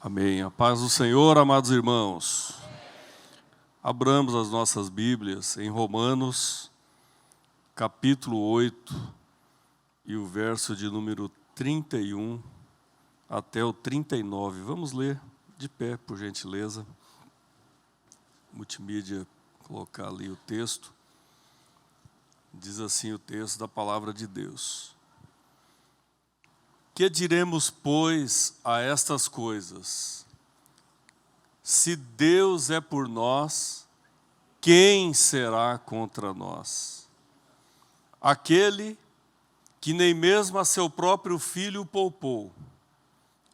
Amém. A paz do Senhor, amados irmãos. Abramos as nossas Bíblias em Romanos, capítulo 8, e o verso de número 31 até o 39. Vamos ler de pé, por gentileza. Multimídia, colocar ali o texto. Diz assim o texto da palavra de Deus. Que diremos, pois, a estas coisas? Se Deus é por nós, quem será contra nós? Aquele que nem mesmo a seu próprio filho poupou,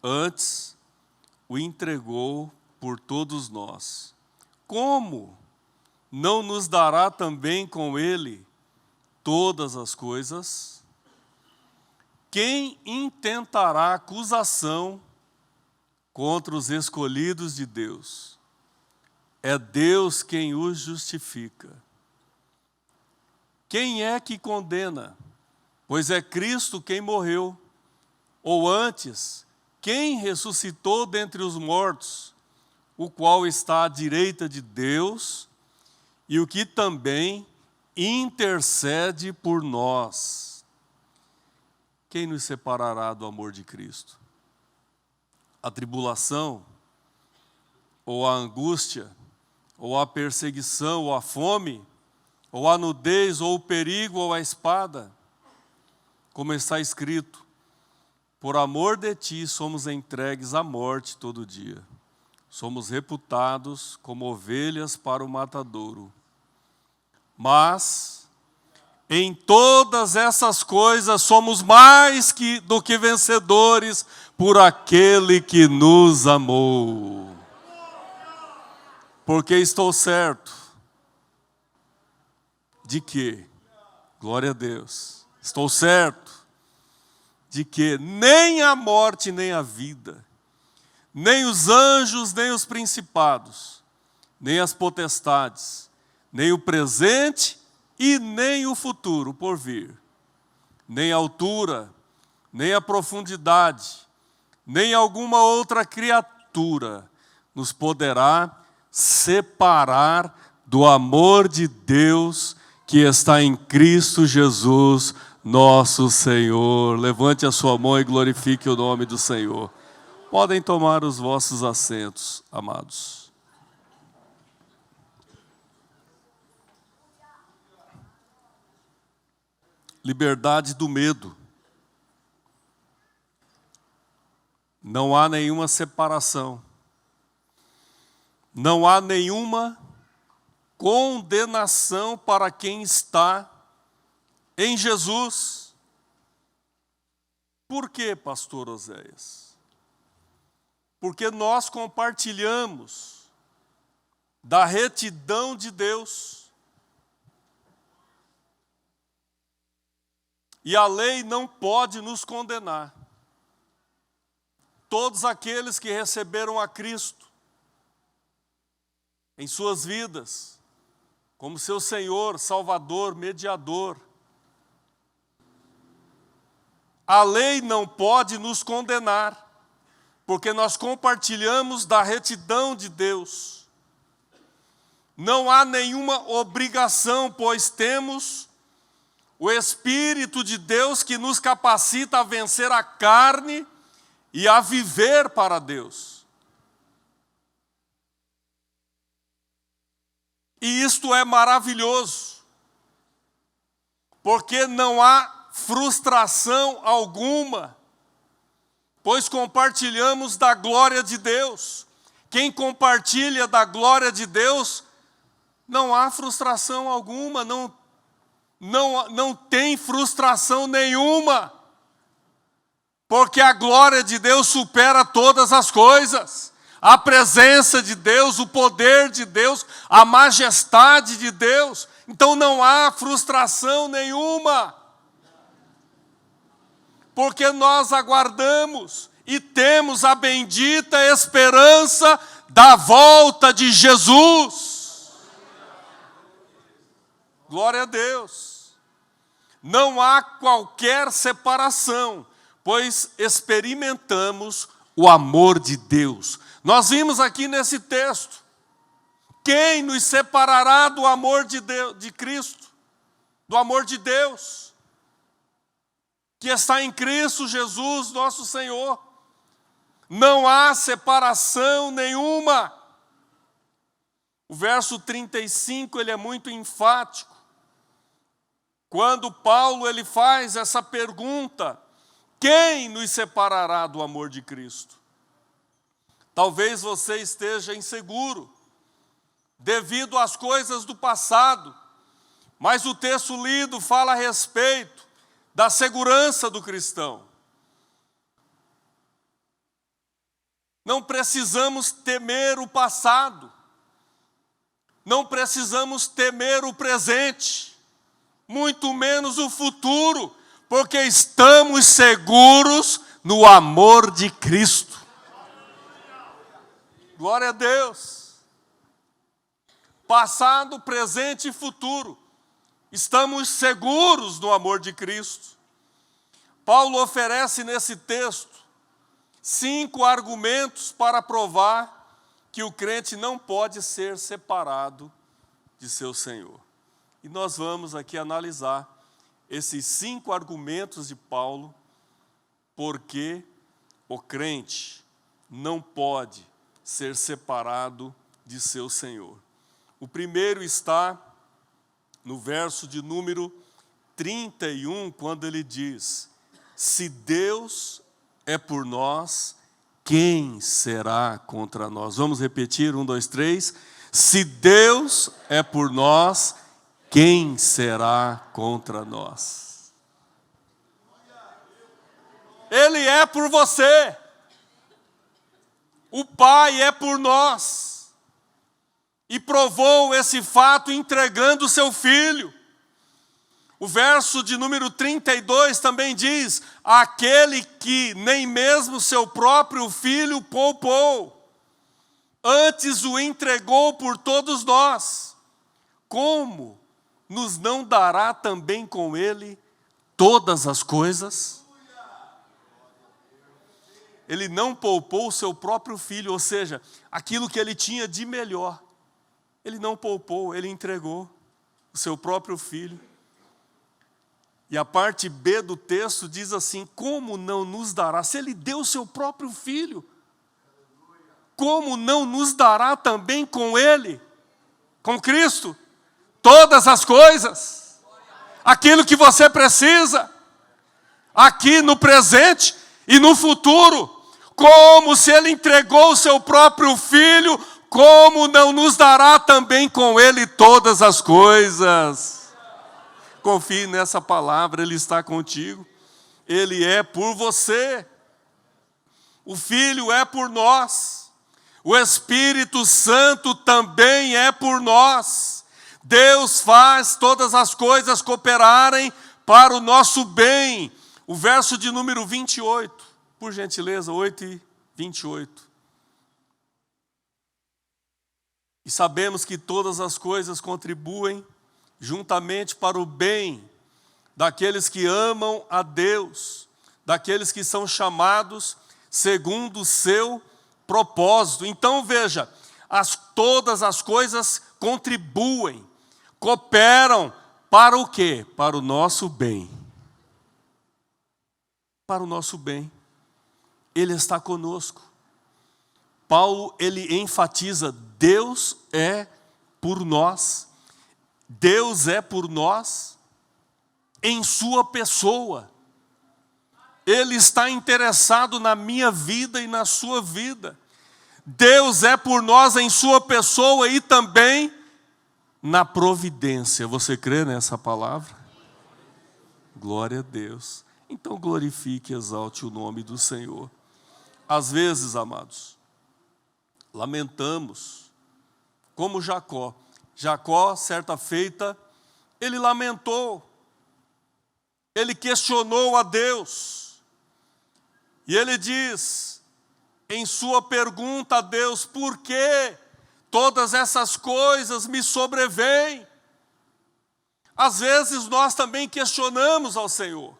antes o entregou por todos nós. Como não nos dará também com ele todas as coisas? Quem intentará acusação contra os escolhidos de Deus? É Deus quem os justifica. Quem é que condena? Pois é Cristo quem morreu. Ou antes, quem ressuscitou dentre os mortos, o qual está à direita de Deus e o que também intercede por nós. Quem nos separará do amor de Cristo? A tribulação, ou a angústia, ou a perseguição, ou a fome, ou a nudez, ou o perigo, ou a espada? Como está escrito, por amor de ti somos entregues à morte todo dia. Somos reputados como ovelhas para o matadouro. Mas em todas essas coisas somos mais do que vencedores por aquele que nos amou. Porque estou certo de que, glória a Deus, estou certo de que nem a morte nem a vida, nem os anjos nem os principados, nem as potestades, nem o presente e nem o futuro por vir, nem a altura, nem a profundidade, nem alguma outra criatura nos poderá separar do amor de Deus que está em Cristo Jesus, nosso Senhor. Levante a sua mão e glorifique o nome do Senhor. Podem tomar os vossos assentos, amados. Liberdade do medo. Não há nenhuma separação. Não há nenhuma condenação para quem está em Jesus. Por quê, pastor Oséias? Porque nós compartilhamos da retidão de Deus. E a lei não pode nos condenar. Todos aqueles que receberam a Cristo em suas vidas, como seu Senhor, Salvador, mediador, a lei não pode nos condenar, porque nós compartilhamos da retidão de Deus. Não há nenhuma obrigação, pois temos o Espírito de Deus que nos capacita a vencer a carne e a viver para Deus. E isto é maravilhoso, porque não há frustração alguma, pois compartilhamos da glória de Deus. Quem compartilha da glória de Deus, não há frustração alguma, não tem frustração nenhuma, porque a glória de Deus supera todas as coisas. A presença de Deus, o poder de Deus, a majestade de Deus. Então não há frustração nenhuma, porque nós aguardamos e temos a bendita esperança da volta de Jesus. Glória a Deus. Não há qualquer separação, pois experimentamos o amor de Deus. Nós vimos aqui nesse texto, quem nos separará do amor de Deus, de Cristo, do amor de Deus, que está em Cristo Jesus, nosso Senhor? Não há separação nenhuma. O verso 35, ele é muito enfático. Quando Paulo ele faz essa pergunta, quem nos separará do amor de Cristo? Talvez você esteja inseguro, devido às coisas do passado, mas o texto lido fala a respeito da segurança do cristão. Não precisamos temer o passado, não precisamos temer o presente, muito menos o futuro, porque estamos seguros no amor de Cristo. Glória a Deus. Passado, presente e futuro, estamos seguros no amor de Cristo. Paulo oferece nesse texto 5 argumentos para provar que o crente não pode ser separado de seu Senhor. E nós vamos aqui analisar esses 5 argumentos de Paulo, porque o crente não pode ser separado de seu Senhor. O primeiro está no verso de número 31, quando ele diz: se Deus é por nós, quem será contra nós? Vamos repetir, 1, 2, 3. Se Deus é por nós, quem será contra nós? Ele é por você. O Pai é por nós. E provou esse fato entregando o seu Filho. O verso de número 32 também diz: aquele que nem mesmo seu próprio Filho poupou, antes o entregou por todos nós, como nos não dará também com ele todas as coisas? Ele não poupou o seu próprio Filho, ou seja, aquilo que ele tinha de melhor. Ele não poupou, ele entregou o seu próprio Filho. E a parte B do texto diz assim: como não nos dará? Se ele deu o seu próprio Filho, como não nos dará também com ele, com Cristo, todas as coisas? Aquilo que você precisa, aqui no presente e no futuro. Como se ele entregou o seu próprio Filho, como não nos dará também com ele todas as coisas? Confie nessa palavra, ele está contigo. Ele é por você. O Filho é por nós. O Espírito Santo também é por nós. Deus faz todas as coisas cooperarem para o nosso bem. O verso de número 28, por gentileza, 8:28. E sabemos que todas as coisas contribuem juntamente para o bem daqueles que amam a Deus, daqueles que são chamados segundo o seu propósito. Então veja, todas as coisas contribuem, cooperam para o quê? Para o nosso bem. Para o nosso bem. Ele está conosco. Paulo, ele enfatiza: Deus é por nós. Deus é por nós em sua pessoa. Ele está interessado na minha vida e na sua vida. Deus é por nós em sua pessoa e também na providência. Você crê nessa palavra? Glória a Deus. Então glorifique e exalte o nome do Senhor. Às vezes, amados, lamentamos, como Jacó. Jacó, certa feita, ele lamentou, ele questionou a Deus, e ele diz, em sua pergunta a Deus: por que todas essas coisas me sobrevêm? Às vezes nós também questionamos ao Senhor: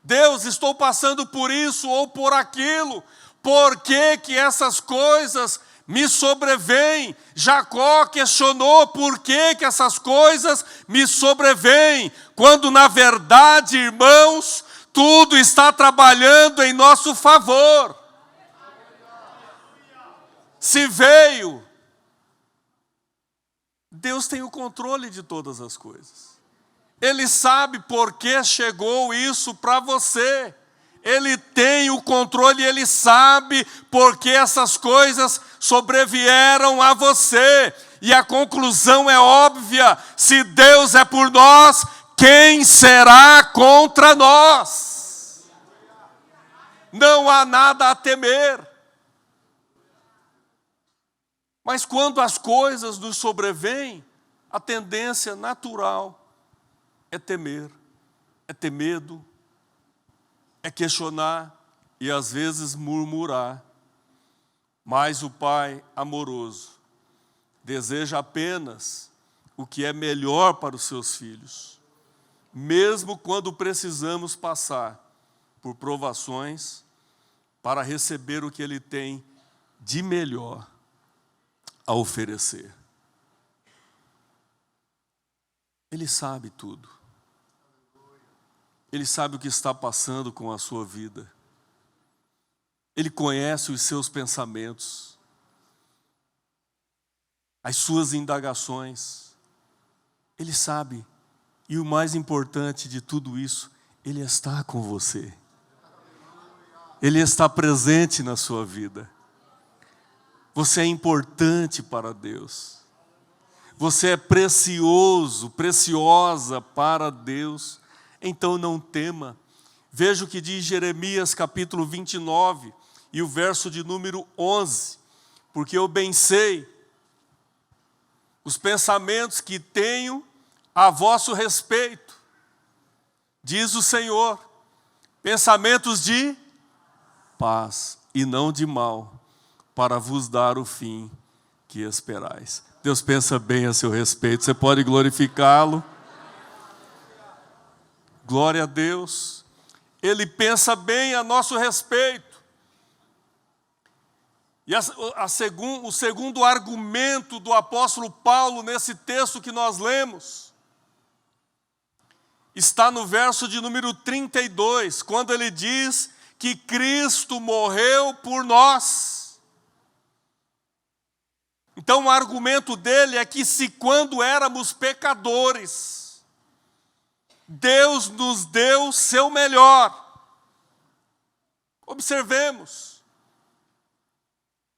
Deus, estou passando por isso ou por aquilo, Por que que essas coisas me sobrevêm? Jacó questionou por que que essas coisas me sobrevêm, quando na verdade, irmãos, tudo está trabalhando em nosso favor. Se veio, Deus tem o controle de todas as coisas. Ele sabe por que chegou isso para você. Ele tem o controle, Ele sabe por que essas coisas sobrevieram a você. E a conclusão é óbvia: se Deus é por nós, quem será contra nós? Não há nada a temer. Mas quando as coisas nos sobrevêm, a tendência natural é temer, é ter medo, é questionar e às vezes murmurar. Mas o Pai amoroso deseja apenas o que é melhor para os seus filhos, mesmo quando precisamos passar por provações para receber o que Ele tem de melhor a oferecer. Ele sabe tudo. Ele sabe o que está passando com a sua vida. Ele conhece os seus pensamentos, as suas indagações. Ele sabe. E o mais importante de tudo isso, Ele está com você. Ele está presente na sua vida. Você é importante para Deus. Você é precioso, preciosa para Deus. Então não tema. Veja o que diz Jeremias capítulo 29 e o verso de número 11. Porque eu bem sei os pensamentos que tenho a vosso respeito, diz o Senhor, pensamentos de paz e não de mal, para vos dar o fim que esperais. Deus pensa bem a seu respeito. Você pode glorificá-lo? Glória a Deus. Ele pensa bem a nosso respeito. E o segundo argumento do apóstolo Paulo nesse texto que nós lemos está no verso de número 32, quando ele diz que Cristo morreu por nós. Então o argumento dele é que se quando éramos pecadores, Deus nos deu seu melhor. Observemos.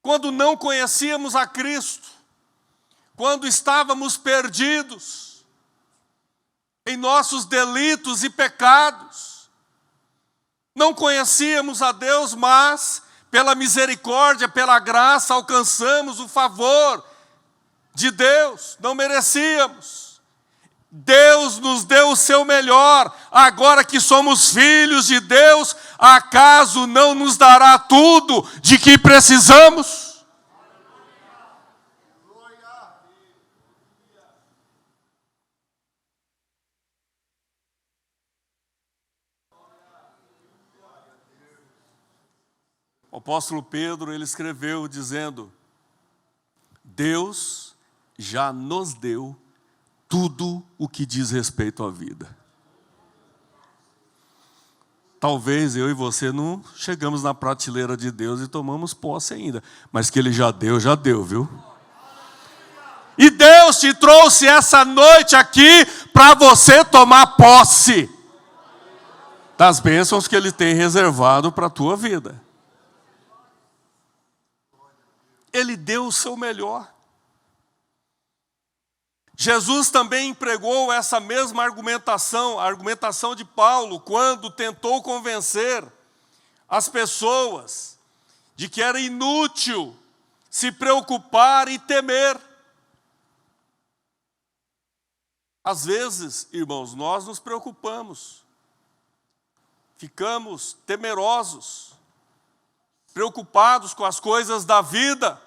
Quando não conhecíamos a Cristo, quando estávamos perdidos em nossos delitos e pecados, não conhecíamos a Deus, mas pela misericórdia, pela graça, alcançamos o favor de Deus. Não merecíamos. Deus nos deu o seu melhor. Agora que somos filhos de Deus, acaso não nos dará tudo de que precisamos? O apóstolo Pedro, ele escreveu dizendo: Deus já nos deu tudo o que diz respeito à vida. Talvez eu e você não chegamos na prateleira de Deus e tomamos posse ainda, mas que Ele já deu, viu? E Deus te trouxe essa noite aqui para você tomar posse das bênçãos que Ele tem reservado para a tua vida. Ele deu o seu melhor. Jesus também empregou essa mesma argumentação, a argumentação de Paulo, quando tentou convencer as pessoas de que era inútil se preocupar e temer. Às vezes, irmãos, nós nos preocupamos, ficamos temerosos, preocupados com as coisas da vida.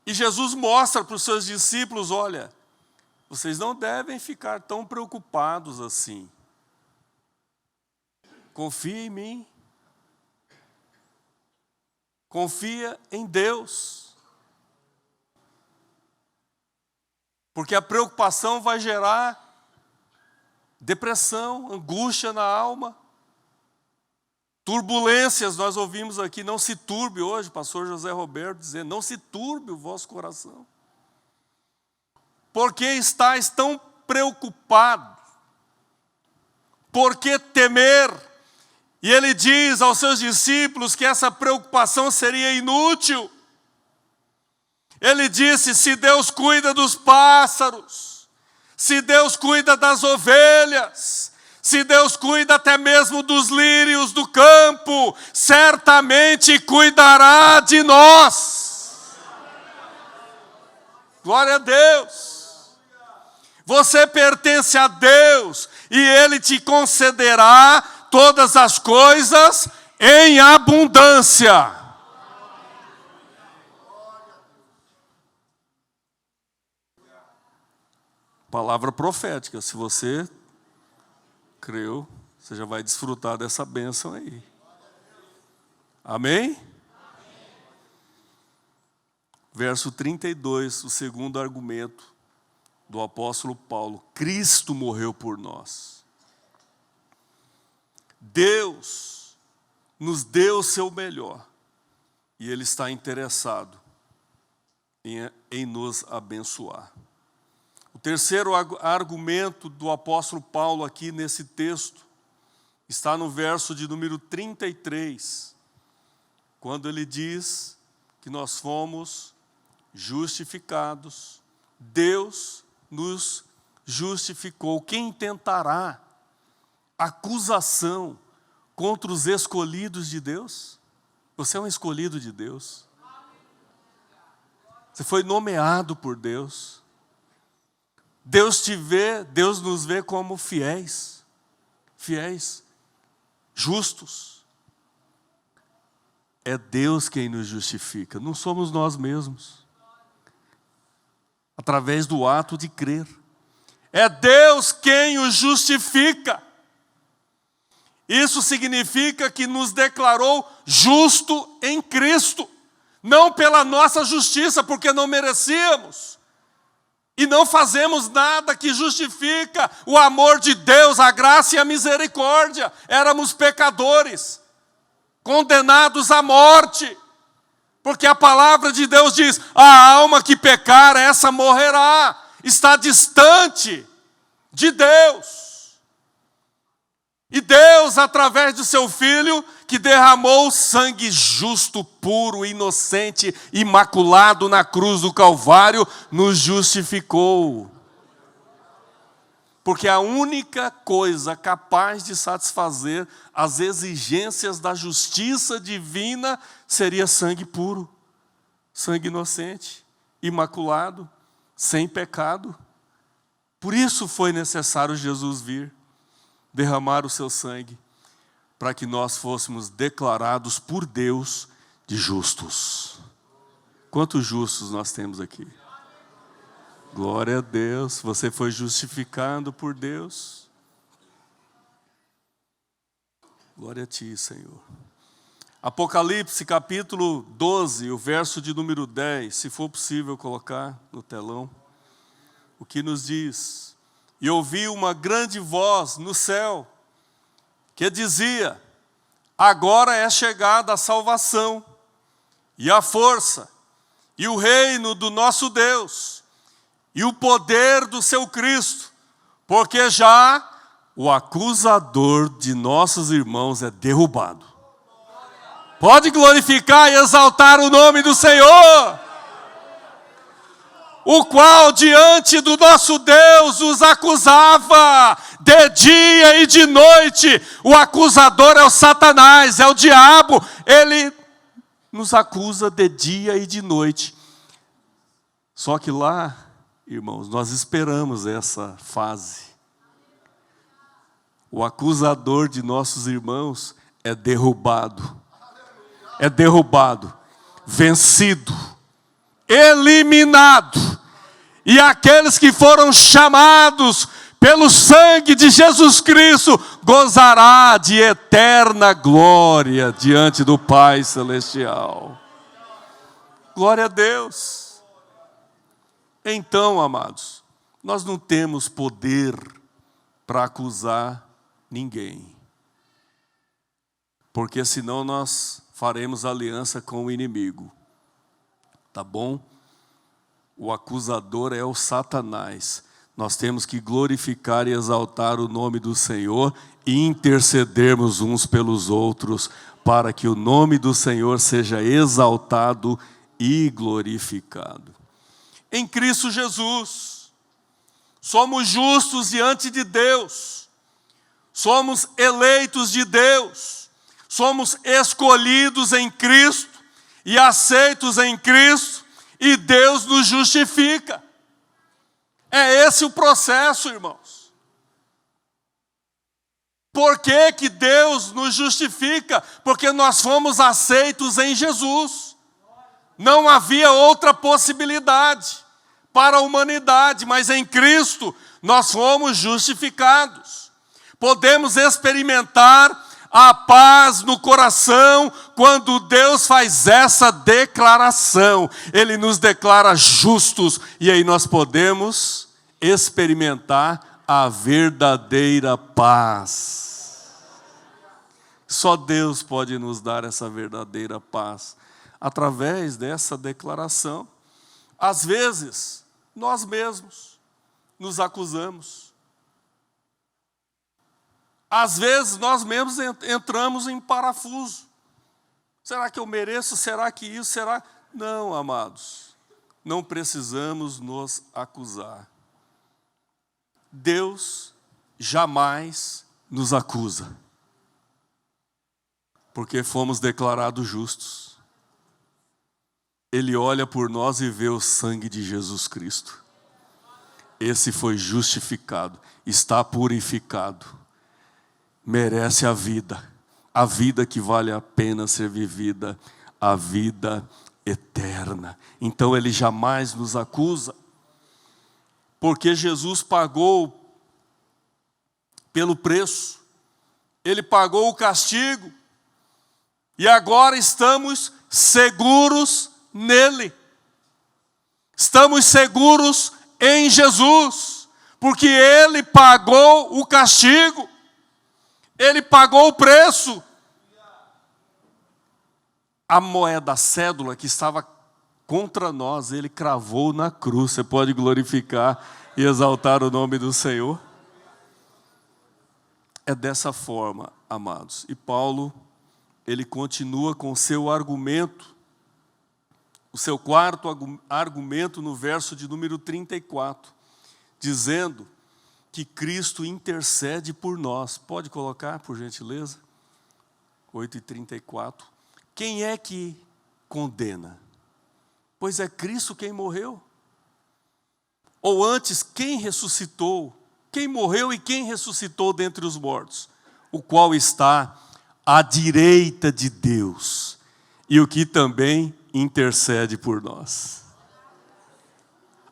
E Jesus mostra para os seus discípulos: olha, vocês não devem ficar tão preocupados assim. Confie em mim. Confia em Deus. Porque a preocupação vai gerar depressão, angústia na alma, turbulências. Nós ouvimos aqui, não se turbe hoje, pastor José Roberto dizendo, não se turbe o vosso coração. Por que estáis tão preocupados? Por que temer? E ele diz aos seus discípulos que essa preocupação seria inútil. Ele disse, se Deus cuida dos pássaros, se Deus cuida das ovelhas, se Deus cuida até mesmo dos lírios do campo, certamente cuidará de nós. Glória a Deus. Você pertence a Deus e Ele te concederá todas as coisas em abundância. Palavra profética, se você creu, você já vai desfrutar dessa bênção aí. Amém? Verso 32, o segundo argumento do apóstolo Paulo. Cristo morreu por nós. Deus nos deu o seu melhor e Ele está interessado em nos abençoar. O terceiro argumento do apóstolo Paulo aqui nesse texto está no verso de número 33, quando ele diz que nós fomos justificados, Deus nos justificou. Quem tentará acusação contra os escolhidos de Deus? Você é um escolhido de Deus. Você foi nomeado por Deus. Deus te vê, Deus nos vê como fiéis, justos. É Deus quem nos justifica, não somos nós mesmos. Através do ato de crer. É Deus quem os justifica. Isso significa que nos declarou justo em Cristo. Não pela nossa justiça, porque não merecíamos. E não fazemos nada que justifica o amor de Deus, a graça e a misericórdia. Éramos pecadores, condenados à morte. Porque a palavra de Deus diz, a alma que pecar, essa morrerá. Está distante de Deus. E Deus, através do seu Filho, que derramou sangue justo, puro, inocente, imaculado na cruz do Calvário, nos justificou. Porque a única coisa capaz de satisfazer as exigências da justiça divina seria sangue puro, sangue inocente, imaculado, sem pecado. Por isso foi necessário Jesus vir, derramar o seu sangue, para que nós fôssemos declarados por Deus de justos. Quantos justos nós temos aqui? Glória a Deus, você foi justificado por Deus. Glória a Ti, Senhor. Apocalipse capítulo 12, o verso de número 10, se for possível colocar no telão, o que nos diz? E ouvi uma grande voz no céu, que dizia, agora é chegada a salvação, e a força, e o reino do nosso Deus, e o poder do seu Cristo, porque já o acusador de nossos irmãos é derrubado. Pode glorificar e exaltar o nome do Senhor, o qual diante do nosso Deus os acusava de dia e de noite. O acusador é o Satanás, é o diabo. Ele nos acusa de dia e de noite. Só que lá, irmãos, nós esperamos essa fase. O acusador de nossos irmãos é derrubado. É derrubado, vencido, eliminado. E aqueles que foram chamados pelo sangue de Jesus Cristo, gozará de eterna glória diante do Pai Celestial. Glória a Deus. Então, amados, nós não temos poder para acusar ninguém, porque senão nós faremos aliança com o inimigo, tá bom? O acusador é o Satanás. Nós temos que glorificar e exaltar o nome do Senhor e intercedermos uns pelos outros, para que o nome do Senhor seja exaltado e glorificado. Em Cristo Jesus, somos justos diante de Deus, somos eleitos de Deus, somos escolhidos em Cristo e aceitos em Cristo, e Deus nos justifica. É esse o processo, irmãos. Por que que Deus nos justifica? Porque nós fomos aceitos em Jesus. Não havia outra possibilidade para a humanidade, mas em Cristo nós fomos justificados. Podemos experimentar a paz no coração quando Deus faz essa declaração. Ele nos declara justos e aí nós podemos experimentar a verdadeira paz. Só Deus pode nos dar essa verdadeira paz através dessa declaração. Às vezes, nós mesmos nos acusamos. Às vezes, nós mesmos entramos em parafuso. Será que eu mereço? Será que isso? Será? Não, amados. Não precisamos nos acusar. Deus jamais nos acusa, porque fomos declarados justos. Ele olha por nós e vê o sangue de Jesus Cristo. Esse foi justificado, está purificado, merece a vida que vale a pena ser vivida, a vida eterna. Então Ele jamais nos acusa, porque Jesus pagou pelo preço, Ele pagou o castigo, e agora estamos seguros nele. Estamos seguros em Jesus, porque Ele pagou o castigo, Ele pagou o preço. A moeda, a cédula que estava contra nós, Ele cravou na cruz. Você pode glorificar e exaltar o nome do Senhor? É dessa forma, amados. E Paulo, ele continua com o seu argumento, o seu quarto argumento no verso de número 34, dizendo que Cristo intercede por nós. Pode colocar, por gentileza? 8:34. Quem é que condena? Pois é Cristo quem morreu. Ou antes, quem ressuscitou? Quem morreu e quem ressuscitou dentre os mortos? O qual está à direita de Deus, e o que também intercede por nós.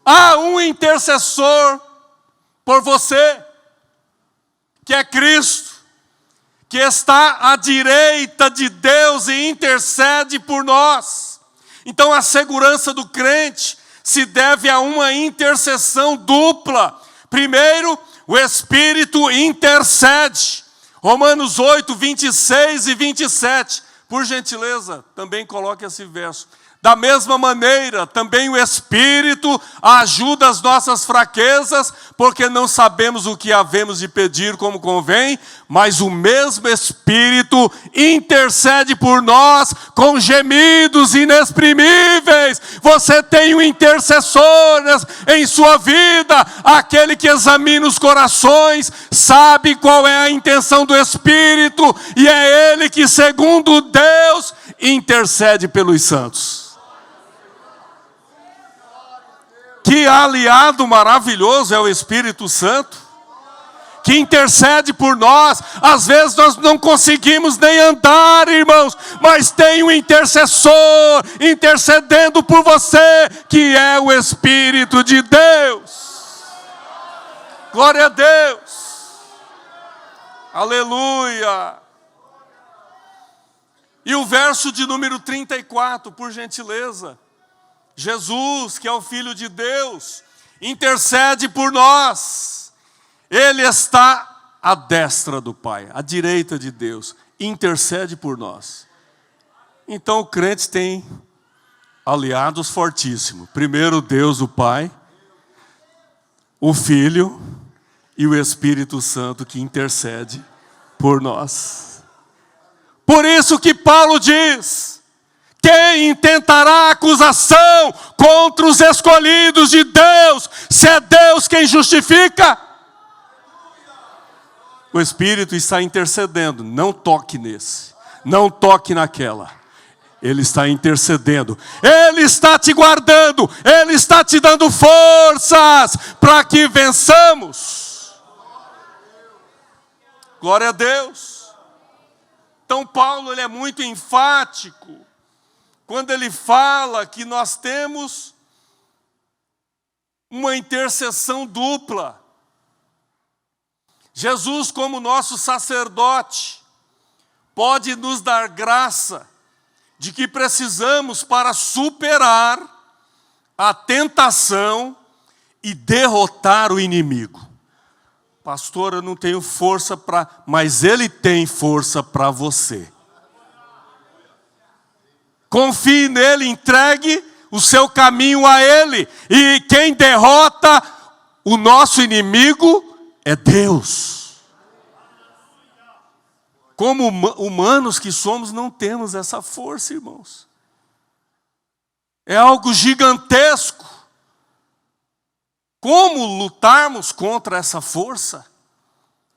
Há um intercessor por você, que é Cristo, que está à direita de Deus e intercede por nós. Então a segurança do crente se deve a uma intercessão dupla. Primeiro, o Espírito intercede. Romanos 8, 26 e 27. Por gentileza, também coloque esse verso. Da mesma maneira, também o Espírito ajuda as nossas fraquezas, porque não sabemos o que havemos de pedir como convém, mas o mesmo Espírito intercede por nós com gemidos inexprimíveis. Você tem um intercessor em sua vida, aquele que examina os corações, sabe qual é a intenção do Espírito, e é Ele que, segundo Deus, intercede pelos santos. Que aliado maravilhoso é o Espírito Santo, que intercede por nós. Às vezes nós não conseguimos nem andar, irmãos, mas tem um intercessor intercedendo por você, que é o Espírito de Deus. Glória a Deus. Aleluia. E o verso de número 34, por gentileza. Jesus, que é o Filho de Deus, intercede por nós. Ele está à destra do Pai, à direita de Deus, intercede por nós. Então o crente tem aliados fortíssimos. Primeiro Deus, o Pai, o Filho e o Espírito Santo que intercede por nós. Por isso que Paulo diz: quem intentará acusação contra os escolhidos de Deus, se é Deus quem justifica? O Espírito está intercedendo, não toque nesse, não toque naquela. Ele está intercedendo, Ele está te guardando, Ele está te dando forças para que vençamos. Glória a Deus. Então Paulo, ele é muito enfático quando ele fala que nós temos uma intercessão dupla. Jesus, como nosso sacerdote, pode nos dar graça de que precisamos para superar a tentação e derrotar o inimigo. Pastor, eu não tenho força para... Mas Ele tem força para você. Confie nele, entregue o seu caminho a Ele. E quem derrota o nosso inimigo é Deus. Como humanos que somos, não temos essa força, irmãos. É algo gigantesco. Como lutarmos contra essa força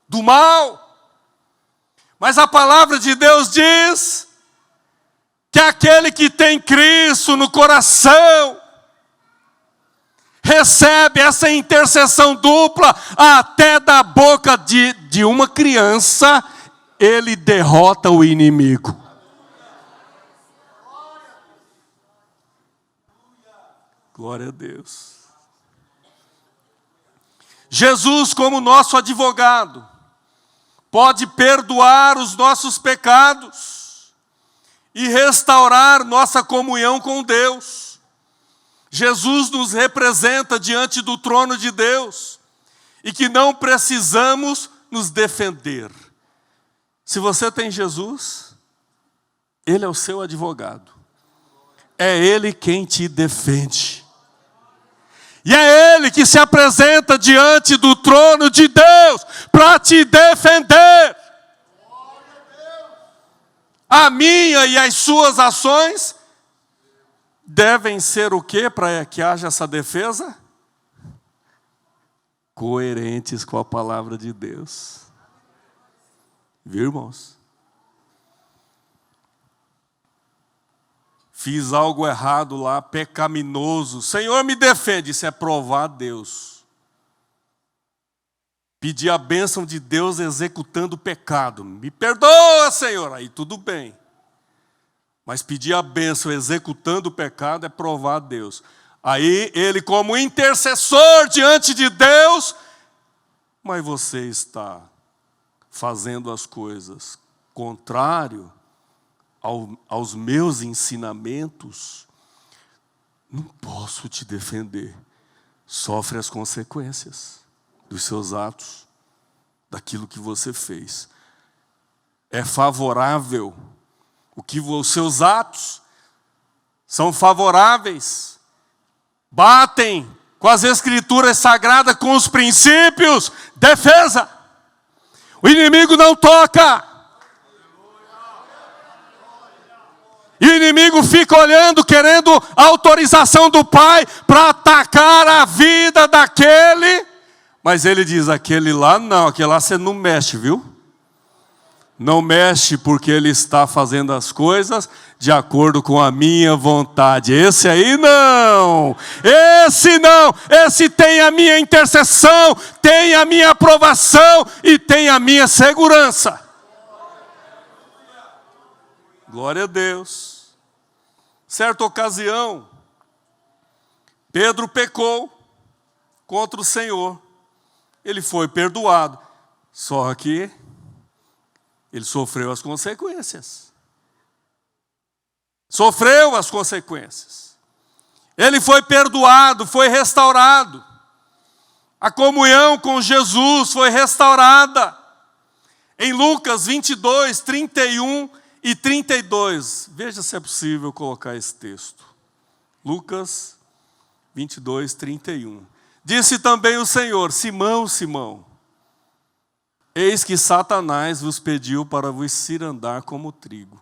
do mal? Mas a palavra de Deus diz que aquele que tem Cristo no coração recebe essa intercessão dupla até da boca de uma criança. Ele derrota o inimigo. Glória a Deus. Jesus, como nosso advogado, pode perdoar os nossos pecados e restaurar nossa comunhão com Deus. Jesus nos representa diante do trono de Deus e que não precisamos nos defender. Se você tem Jesus, Ele é o seu advogado. É Ele quem te defende. E é Ele que se apresenta diante do trono de Deus para te defender. A minha e as suas ações devem ser o quê para que haja essa defesa? Coerentes com a palavra de Deus. Viu, irmãos? Fiz algo errado lá, pecaminoso. Senhor, me defende. Isso é provar a Deus. Pedir a bênção de Deus executando o pecado. Me perdoa, Senhor. Aí tudo bem. Mas pedir a bênção executando o pecado é provar a Deus. Aí ele, como intercessor diante de Deus, mas você está fazendo as coisas contrário aos meus ensinamentos, não posso te defender. Sofre as consequências dos seus atos, daquilo que você fez. É favorável, os seus atos são favoráveis, batem com as escrituras sagradas, com os princípios, defesa. O inimigo não toca. E o inimigo fica olhando, querendo a autorização do Pai para atacar a vida daquele. Mas ele diz, aquele lá não, aquele lá você não mexe, viu? Não mexe porque ele está fazendo as coisas de acordo com a minha vontade. Esse aí não, esse não, esse tem a minha intercessão, tem a minha aprovação e tem a minha segurança. Glória a Deus. Certa ocasião, Pedro pecou contra o Senhor. ele foi perdoado. Só que ele sofreu as consequências. Sofreu as consequências. Ele foi perdoado, foi restaurado. A comunhão com Jesus foi restaurada. Em Lucas 22, 31 e 32. Veja se é possível colocar esse texto. Lucas 22, 31. Disse também o Senhor: Simão, Simão, eis que Satanás vos pediu para vos cirandar como trigo.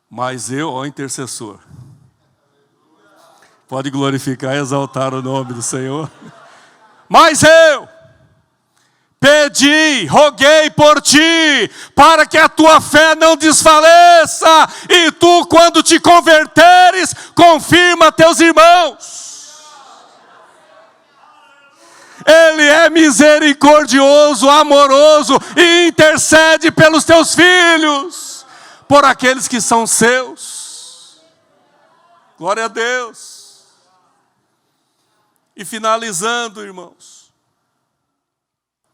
Mas eu, ó intercessor, pode glorificar e exaltar o nome do Senhor. Mas eu pedi, roguei por ti, para que a tua fé não desfaleça, e tu, quando te converteres, confirma teus irmãos. Ele é misericordioso, amoroso, e intercede pelos teus filhos, por aqueles que são seus. Glória a Deus. E finalizando, irmãos,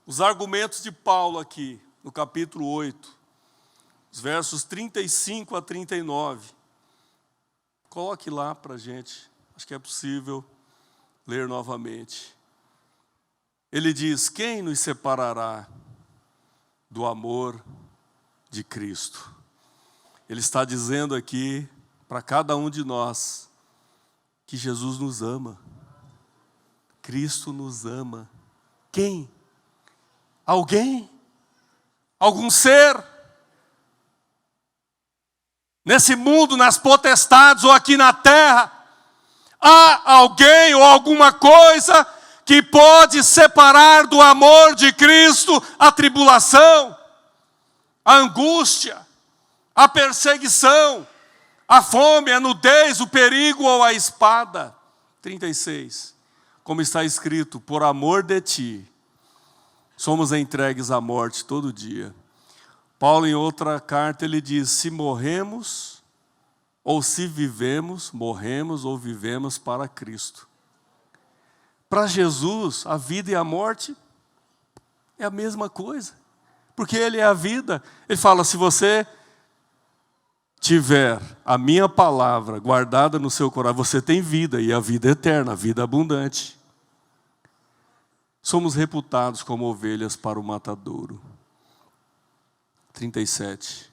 os argumentos de Paulo aqui, no capítulo 8, os versos 35 a 39. Coloque lá para a gente, acho que é possível ler novamente. Ele diz: quem nos separará do amor de Cristo? Ele está dizendo aqui para cada um de nós que Jesus nos ama. Cristo nos ama. Quem? Alguém? Algum ser? Nesse mundo, nas potestades ou aqui na terra, há alguém ou alguma coisa que pode separar do amor de Cristo a tribulação, a angústia, a perseguição, a fome, a nudez, o perigo ou a espada? 36. Como está escrito: por amor de ti, somos entregues à morte todo dia. Paulo, em outra carta, ele diz: se morremos ou se vivemos, morremos ou vivemos para Cristo. Para Jesus, a vida e a morte é a mesma coisa, porque Ele é a vida. Ele fala: se você tiver a minha palavra guardada no seu coração, você tem vida, e a vida eterna, a vida abundante. Somos reputados como ovelhas para o matadouro. 37.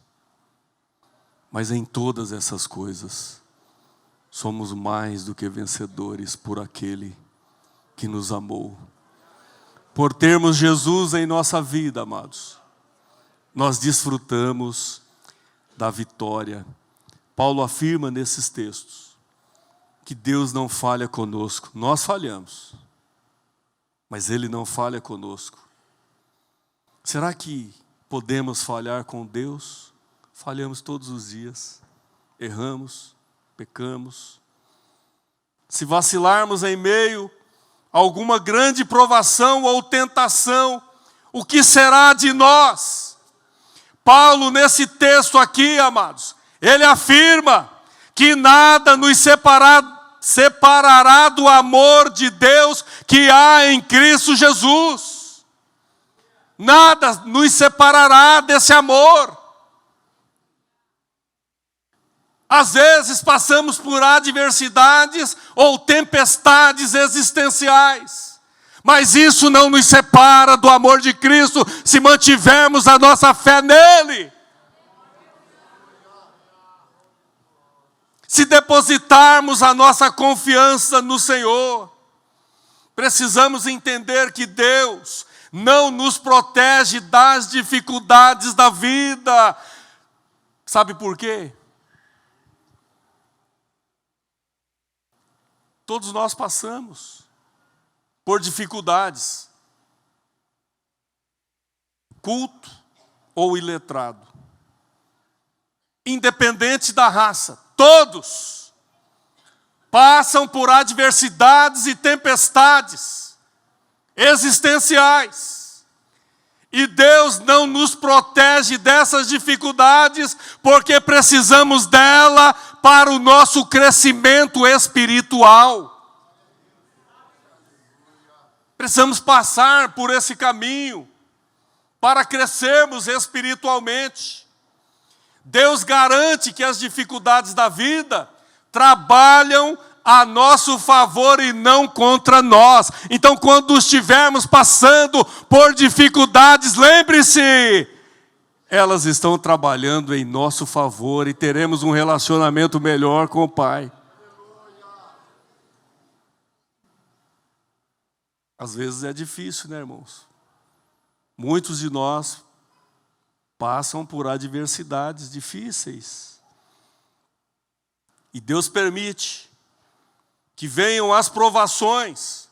Mas em todas essas coisas, somos mais do que vencedores por aquele que nos amou. Por termos Jesus em nossa vida, amados, nós desfrutamos da vitória. Paulo afirma nesses textos que Deus não falha conosco. Nós falhamos, mas Ele não falha conosco. Será que podemos falhar com Deus? Falhamos todos os dias, erramos, pecamos. Se vacilarmos em meio a alguma grande provação ou tentação, o que será de nós? Paulo, nesse texto aqui, amados, ele afirma que nada nos separará do amor de Deus que há em Cristo Jesus. Nada nos separará desse amor. Às vezes passamos por adversidades ou tempestades existenciais, mas isso não nos separa do amor de Cristo se mantivermos a nossa fé nele. Se depositarmos a nossa confiança no Senhor. Precisamos entender que Deus não nos protege das dificuldades da vida. Sabe por quê? Todos nós passamos por dificuldades. Culto ou iletrado. Independente da raça, todos passam por adversidades e tempestades existenciais. E Deus não nos protege dessas dificuldades porque precisamos dela para o nosso crescimento espiritual. Precisamos passar por esse caminho para crescermos espiritualmente. Deus garante que as dificuldades da vida trabalham a nosso favor e não contra nós. Então, quando estivermos passando por dificuldades, lembre-se, elas estão trabalhando em nosso favor e teremos um relacionamento melhor com o Pai. Às vezes é difícil, né, irmãos? Muitos de nós passam por adversidades difíceis. E Deus permite que venham as provações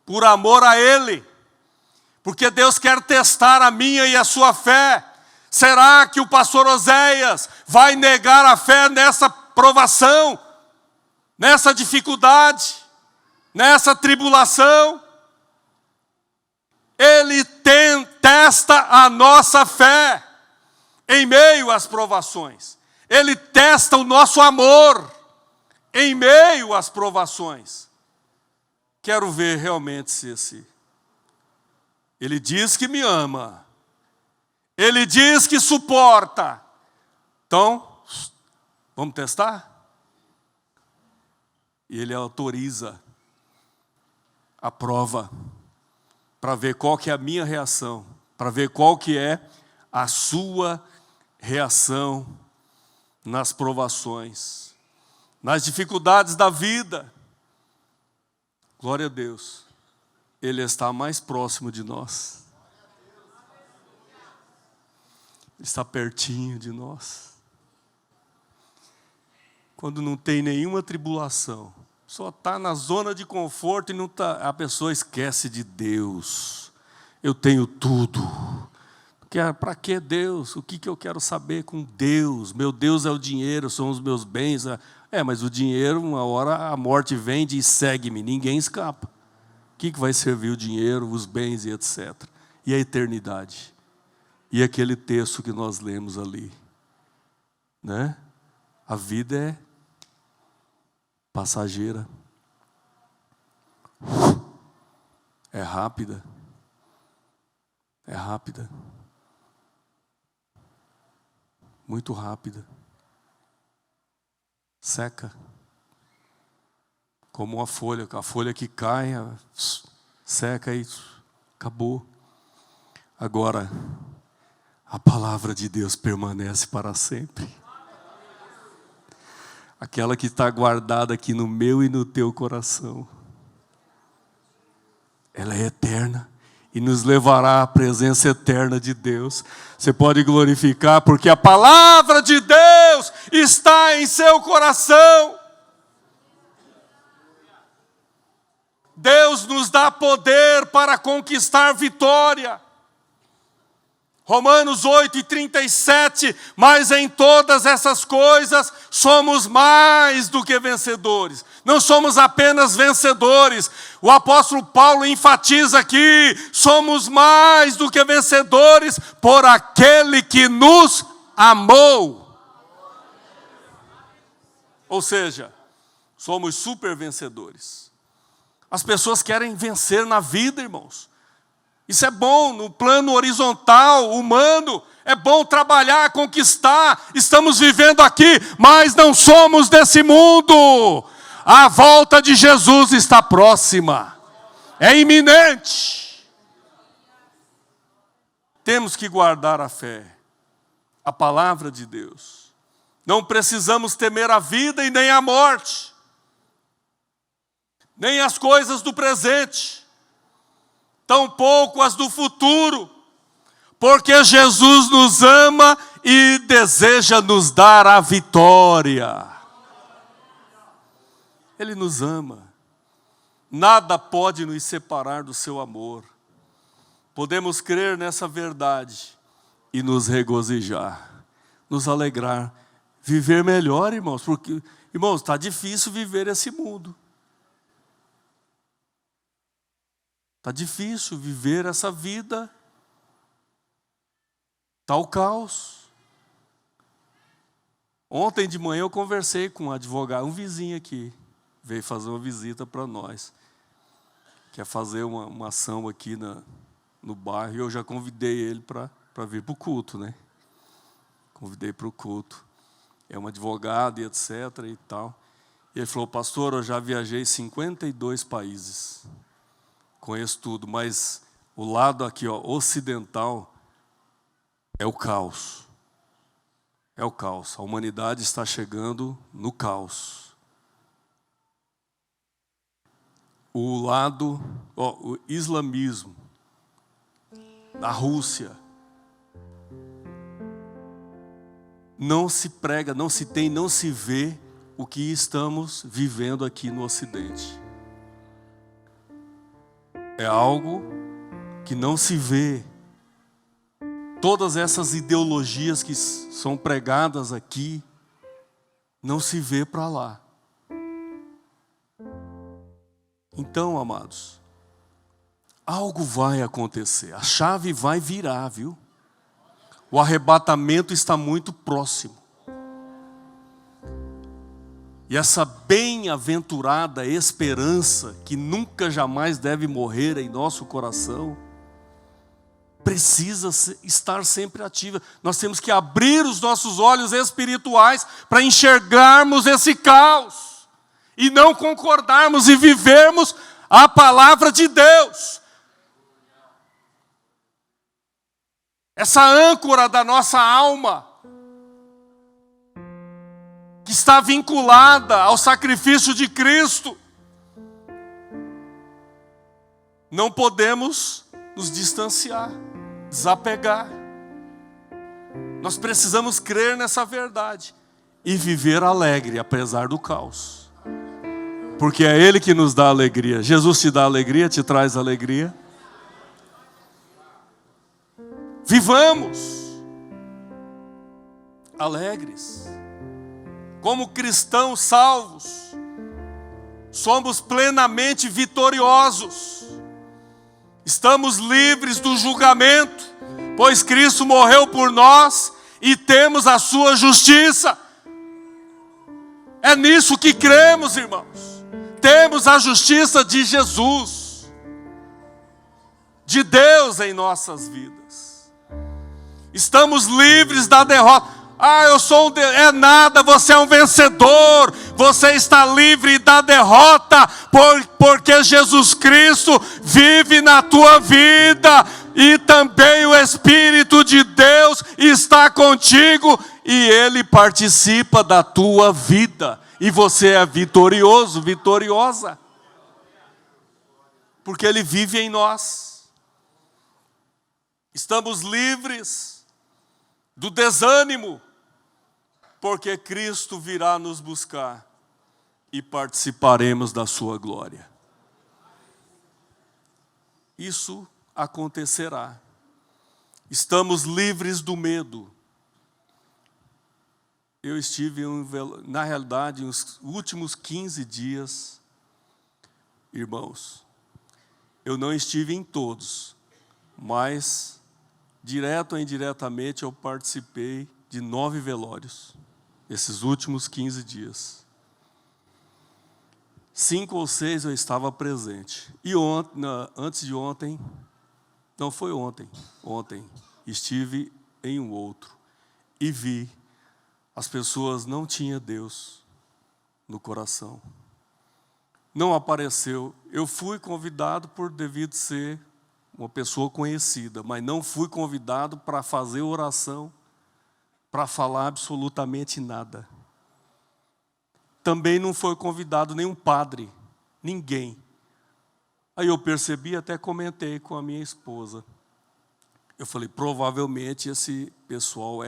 por amor a Ele. Porque Deus quer testar a minha e a sua fé. Será que o pastor Oséias vai negar a fé nessa provação, nessa dificuldade, nessa tribulação? Ele testa a nossa fé em meio às provações. Ele testa o nosso amor em meio às provações. Quero ver realmente se Ele diz que me ama. Ele diz que suporta. Então, vamos testar? E Ele autoriza a prova para ver qual que é a minha reação, para ver qual que é a sua reação nas provações, nas dificuldades da vida. Glória a Deus, Ele está mais próximo de nós. Ele está pertinho de nós. Quando não tem nenhuma tribulação, só está na zona de conforto e não tá, a pessoa esquece de Deus. Eu tenho tudo. Para que Deus? O que eu quero saber com Deus? Meu Deus é o dinheiro, são os meus bens. Mas o dinheiro, uma hora a morte vem e segue-me, ninguém escapa. O que vai servir o dinheiro, os bens e etc. E a eternidade? E aquele texto que nós lemos ali, né? A vida é passageira, é rápida, muito rápida, seca, como uma folha, a folha que cai, seca e acabou. Agora, a palavra de Deus permanece para sempre. Aquela que está guardada aqui no meu e no teu coração. Ela é eterna e nos levará à presença eterna de Deus. Você pode glorificar porque a palavra de Deus está em seu coração. Deus nos dá poder para conquistar vitória. Romanos 8:37, mas em todas essas coisas somos mais do que vencedores. Não somos apenas vencedores. O apóstolo Paulo enfatiza aqui, somos mais do que vencedores por aquele que nos amou. Ou seja, somos super vencedores. As pessoas querem vencer na vida, irmãos. Isso é bom, no plano horizontal, humano, é bom trabalhar, conquistar. Estamos vivendo aqui, mas não somos desse mundo. A volta de Jesus está próxima, é iminente. Temos que guardar a fé, a palavra de Deus. Não precisamos temer a vida e nem a morte, nem as coisas do presente, tampouco as do futuro, porque Jesus nos ama e deseja nos dar a vitória. Ele nos ama. Nada pode nos separar do seu amor. Podemos crer nessa verdade e nos regozijar, nos alegrar, viver melhor, irmãos, porque, irmãos, está difícil viver esse mundo. Está difícil viver essa vida. Está o caos. Ontem de manhã eu conversei com um advogado, um vizinho aqui, veio fazer uma visita para nós. quer fazer uma ação aqui no bairro, e eu já convidei ele para vir para o culto, né? Convidei para o culto. É um advogado e etc. e tal. E ele falou, pastor, eu já viajei 52 países. Conheço tudo, mas o lado aqui, ó, ocidental, é o caos. É o caos. A humanidade está chegando no caos. O lado, ó, o islamismo, da Rússia, não se prega, não se tem, não se vê o que estamos vivendo aqui no Ocidente. É algo que não se vê. Todas essas ideologias que são pregadas aqui, não se vê para lá. Então, amados, algo vai acontecer, a chave vai virar, viu? O arrebatamento está muito próximo. E essa bem-aventurada esperança, que nunca jamais deve morrer em nosso coração, precisa estar sempre ativa. Nós temos que abrir os nossos olhos espirituais para enxergarmos esse caos e não concordarmos e vivermos a palavra de Deus. Essa âncora da nossa alma, que está vinculada ao sacrifício de Cristo, não podemos nos distanciar, desapegar. Nós precisamos crer nessa verdade e viver alegre, apesar do caos. Porque é Ele que nos dá alegria. Jesus te dá alegria, te traz alegria. Vivamos alegres. Como cristãos salvos, somos plenamente vitoriosos. Estamos livres do julgamento, pois Cristo morreu por nós e temos a sua justiça. É nisso que cremos, irmãos. Temos a justiça de Jesus, de Deus em nossas vidas. Estamos livres da derrota. Eu sou é nada, você é um vencedor. Você está livre da derrota, porque Jesus Cristo vive na tua vida. E também o Espírito de Deus está contigo. E Ele participa da tua vida. E você é vitorioso, vitoriosa. Porque Ele vive em nós. Estamos livres do desânimo, porque Cristo virá nos buscar e participaremos da sua glória. Isso acontecerá. Estamos livres do medo. Eu estive, na realidade, nos últimos 15 dias, irmãos, eu não estive em todos, mas direto ou indiretamente eu participei de 9 velórios, esses últimos 15 dias. 5 ou 6 eu estava presente. E antes de ontem, não foi ontem, estive em um outro e vi, as pessoas não tinham Deus no coração. Não apareceu. Eu fui convidado por devido ser uma pessoa conhecida, mas não fui convidado para fazer oração, para falar absolutamente nada. Também não foi convidado nenhum padre, ninguém. Aí eu percebi, até comentei com a minha esposa. Eu falei, provavelmente esse pessoal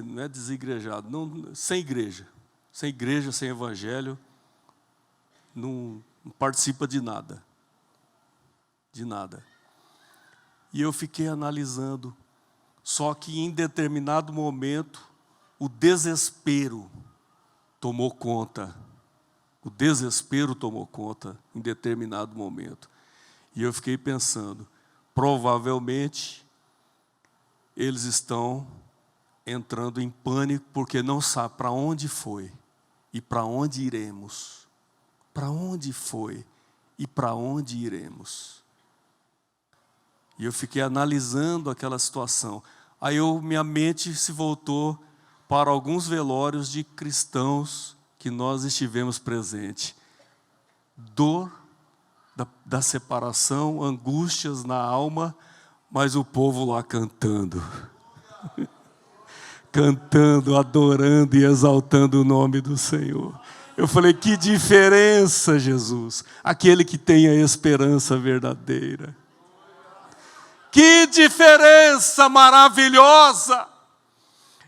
não é desigrejado, não, sem igreja, sem evangelho, não participa de nada. De nada. E eu fiquei analisando, só que em determinado momento, o desespero tomou conta. O desespero tomou conta em determinado momento. E eu fiquei pensando, provavelmente, eles estão entrando em pânico, porque não sabem para onde foi e para onde iremos. para onde foi e para onde iremos? E eu fiquei analisando aquela situação. Aí minha mente se voltou para alguns velórios de cristãos que nós estivemos presentes. Dor da separação, angústias na alma, mas o povo lá cantando. Cantando, adorando e exaltando o nome do Senhor. Eu falei, que diferença, Jesus, aquele que tem a esperança verdadeira. Que diferença maravilhosa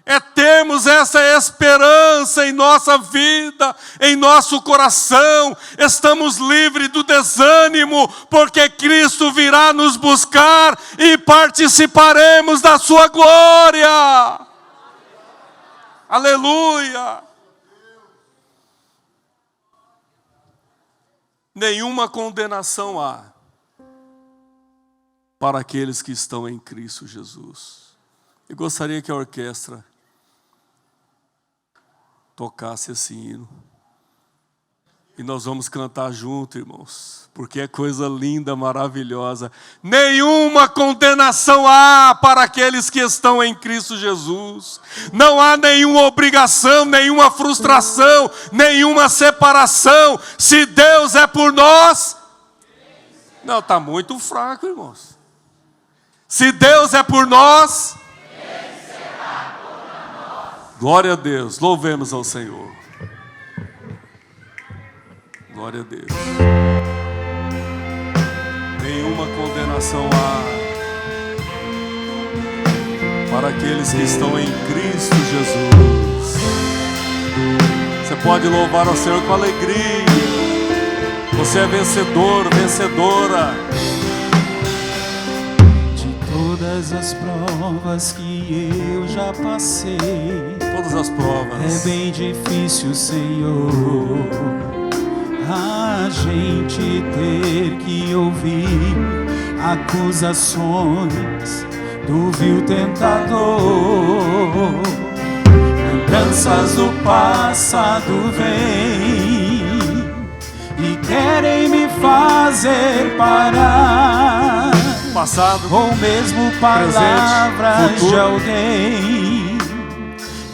é termos essa esperança em nossa vida, em nosso coração. Estamos livres do desânimo, porque Cristo virá nos buscar e participaremos da sua glória. Aleluia! Nenhuma condenação há para aqueles que estão em Cristo Jesus. Eu gostaria que a orquestra tocasse esse hino. E nós vamos cantar junto, irmãos, porque é coisa linda, maravilhosa. Nenhuma condenação há para aqueles que estão em Cristo Jesus. Não há nenhuma obrigação, nenhuma frustração, nenhuma separação. Se Deus é por nós... Não, está muito fraco, irmãos. Se Deus é por nós... Glória a Deus, louvemos ao Senhor. Glória a Deus. Nenhuma condenação há para aqueles que estão em Cristo Jesus. Você pode louvar ao Senhor com alegria. Você é vencedor, vencedora. De todas as provas que eu já passei, todas as provas, é bem difícil, Senhor, a gente ter que ouvir acusações do vil tentador. Lembranças do passado vêm e querem me fazer parar. Passado, ou mesmo palavras presente, de alguém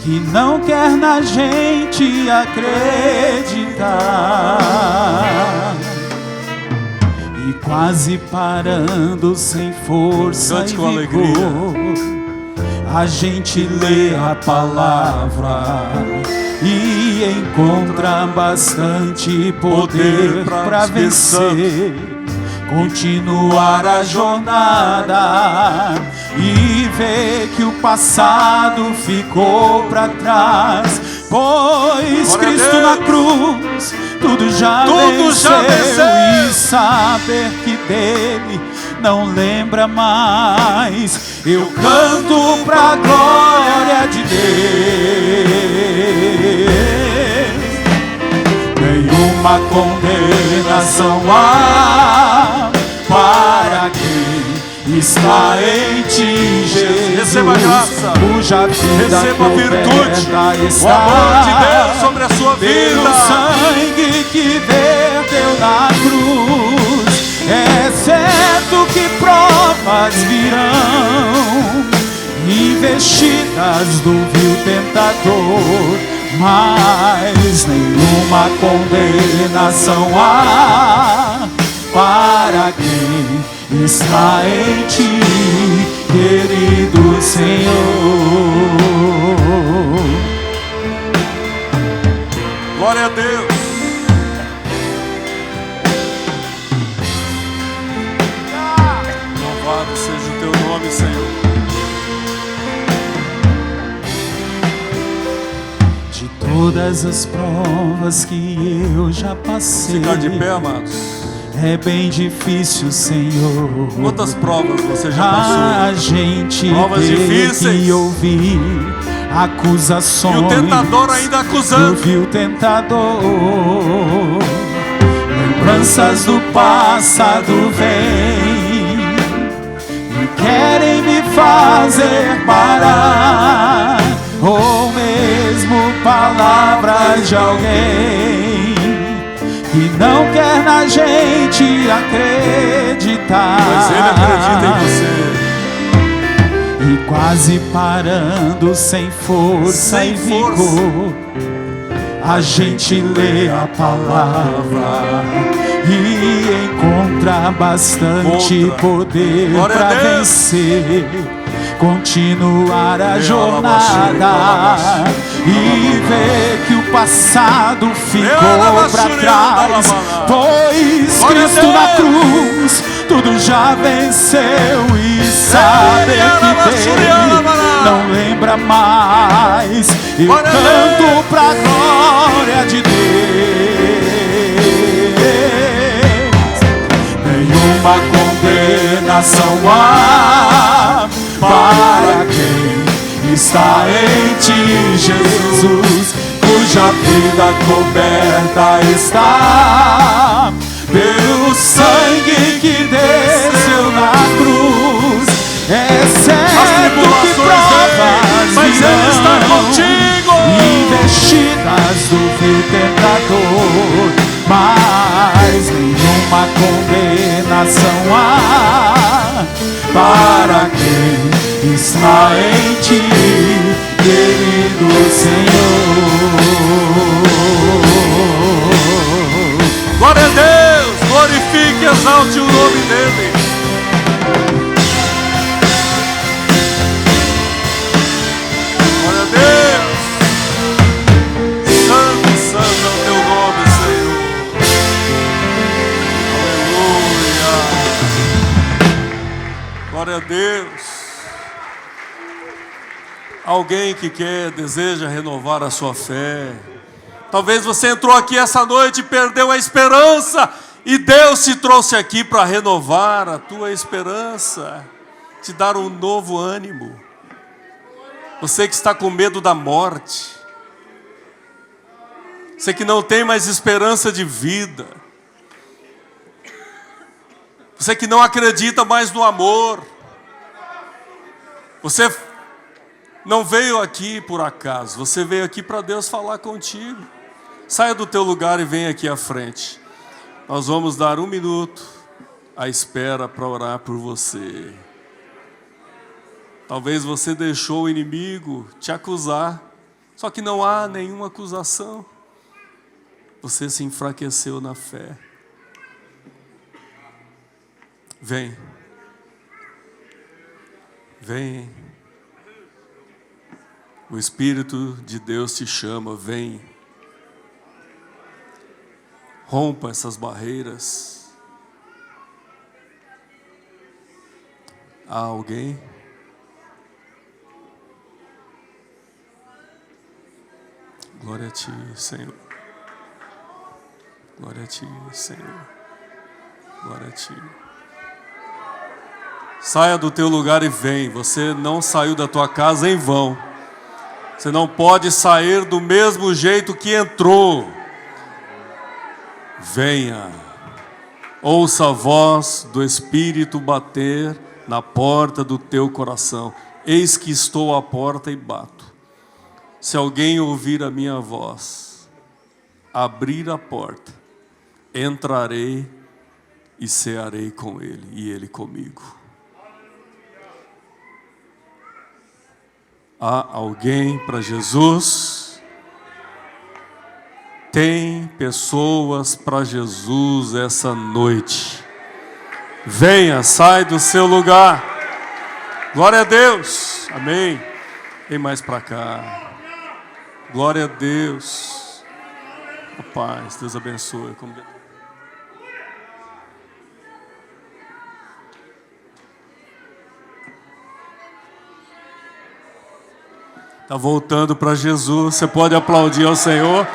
que não quer na gente acreditar. E quase parando sem força cante e com vigor, a gente lê a palavra e encontra bastante poder para vencer, continuar a jornada e ver que o passado ficou para trás, pois Cristo na cruz tudo já venceu. E saber que dele não lembra mais, eu canto pra glória de Deus. Nenhuma condenação há para quem está em ti, Jesus. Receba a graça, cuja vida receba a virtude, está, o amor de Deus sobre a sua vida. Pelo sangue que verteu na cruz, é certo que provas virão, investidas do vil tentador, mas nenhuma condenação há para quem está em ti, querido Senhor. Glória a Deus. Louvado seja o teu nome, Senhor. De todas as provas que eu já passei, Ficar de pé, amados. é bem difícil, Senhor. Quantas provas você já A passou? gente Provas ter difíceis. que ouvir acusações E o tentador ainda do acusando. vil tentador. Lembranças do passado vêm e querem me fazer parar, ou mesmo palavras de alguém e não quer na gente acreditar. Mas Ele acredita em você. E quase parando sem força e vigor, a gente lê a palavra e encontra bastante poder para vencer, continuar a jornada e ver que o passado ficou para trás, pois Cristo na cruz tudo já venceu e sabe que dele não lembra mais. Eu canto pra glória de Deus. Nenhuma condenação há para quem está em ti, Jesus, cuja vida coberta está pelo sangue que desceu na cruz. É certo que provas mas Ele está contigo, investidas do vil tentador, mas nenhuma condenação há para quem está em ti, querido Senhor. Glória a Deus, glorifique e exalte o nome dEle. Glória a Deus, santo, santo é o teu nome, Senhor. Aleluia. Glória a Deus. Alguém que deseja renovar a sua fé. Talvez você entrou aqui essa noite e perdeu a esperança, e Deus te trouxe aqui para renovar a tua esperança, te dar um novo ânimo. Você que está com medo da morte, você que não tem mais esperança de vida, você que não acredita mais no amor, você não veio aqui por acaso, você veio aqui para Deus falar contigo. Saia do teu lugar e venha aqui à frente. Nós vamos dar 1 minuto à espera para orar por você. Talvez você deixou o inimigo te acusar, só que não há nenhuma acusação. Você se enfraqueceu na fé. Vem. Vem. O Espírito de Deus te chama, vem. Rompa essas barreiras. Há alguém? Glória a ti, Senhor. Glória a ti, Senhor. Glória a ti. Saia do teu lugar e vem. Você não saiu da tua casa em vão. Você não pode sair do mesmo jeito que entrou. Venha, ouça a voz do Espírito bater na porta do teu coração. Eis que estou à porta e bato. Se alguém ouvir a minha voz, abrir a porta, entrarei e cearei com ele e ele comigo. Há alguém para Jesus? Tem pessoas para Jesus essa noite. Venha, sai do seu lugar. Glória a Deus. Amém. Vem mais para cá. Glória a Deus. A paz, Deus abençoe. Está voltando para Jesus. Você pode aplaudir ao Senhor.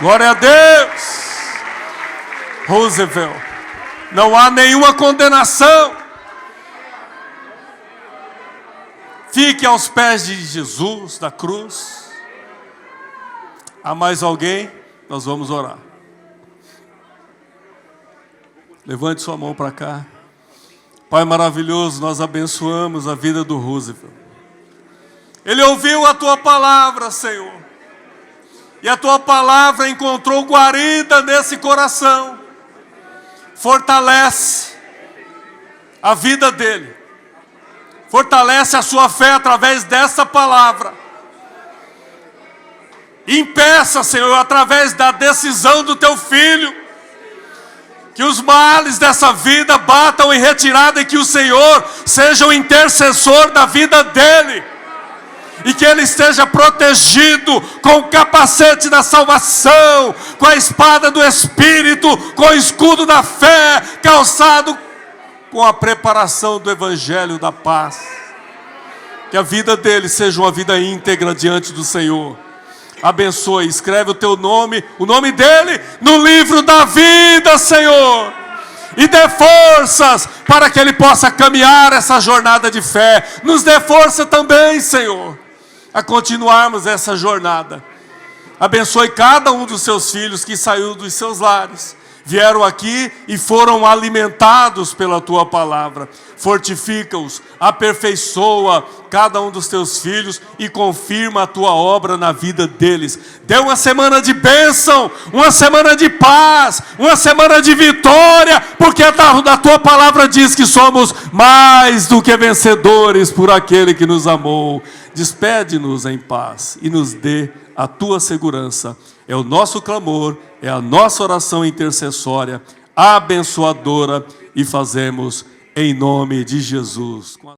Glória a Deus. Roosevelt, não há nenhuma condenação. Fique aos pés de Jesus, da cruz. Há mais alguém? Nós vamos orar. Levante sua mão para cá. Pai maravilhoso, nós abençoamos a vida do Roosevelt. Ele ouviu a tua palavra, Senhor. E a tua palavra encontrou guarida nesse coração. Fortalece a vida dele. Fortalece a sua fé através dessa palavra. Impeça, Senhor, através da decisão do teu filho, que os males dessa vida batam em retirada e que o Senhor seja o intercessor da vida dele. E que ele esteja protegido com o capacete da salvação, com a espada do Espírito, com o escudo da fé, calçado com a preparação do Evangelho da paz. Que a vida dele seja uma vida íntegra diante do Senhor. Abençoe, escreve o teu nome, o nome dele, no livro da vida, Senhor. E dê forças para que ele possa caminhar essa jornada de fé. Nos dê força também, Senhor, a continuarmos essa jornada. Abençoe cada um dos seus filhos que saiu dos seus lares, vieram aqui e foram alimentados pela tua palavra. Fortifica-os, aperfeiçoa cada um dos teus filhos e confirma a tua obra na vida deles. Dê uma semana de bênção, uma semana de paz, uma semana de vitória, porque da tua palavra diz que somos mais do que vencedores por aquele que nos amou. Despede-nos em paz e nos dê a tua segurança. É o nosso clamor, é a nossa oração intercessória, abençoadora, e fazemos em nome de Jesus.